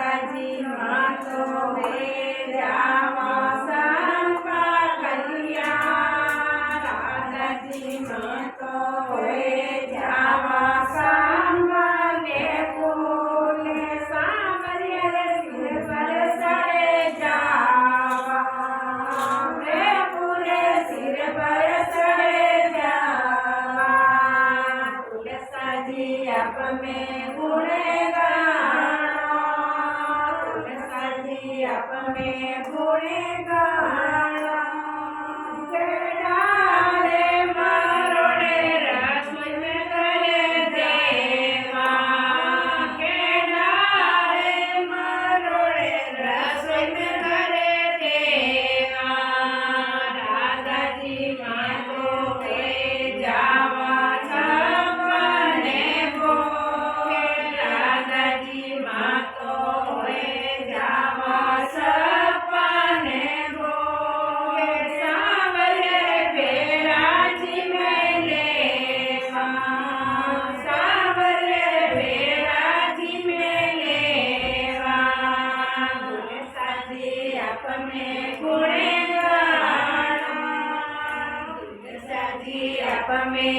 રાધાજી માતો હે જાવા સંપા કલ્યાણ રાધાજી માતો હે જાવા સંપને ફૂલે સાંભળે સિર પર સડે જાવા રે ફૂલે સિર પર સડે જાવા તુલસાજી આપમે ગુણે अपने गुणे गाना केडारे मरोड़े रसोई में करे देवा केडारे मरोड़े रसोई में करे देवा राधाजी मातो के जावा छपने भोगे राधाजी मातो है जावा सपने भोगे सांवरे बेराजी में लेवा सांवरे बेराजी में लेवा तुलसाजी अपने गुणे गाना तुलसाजी अपने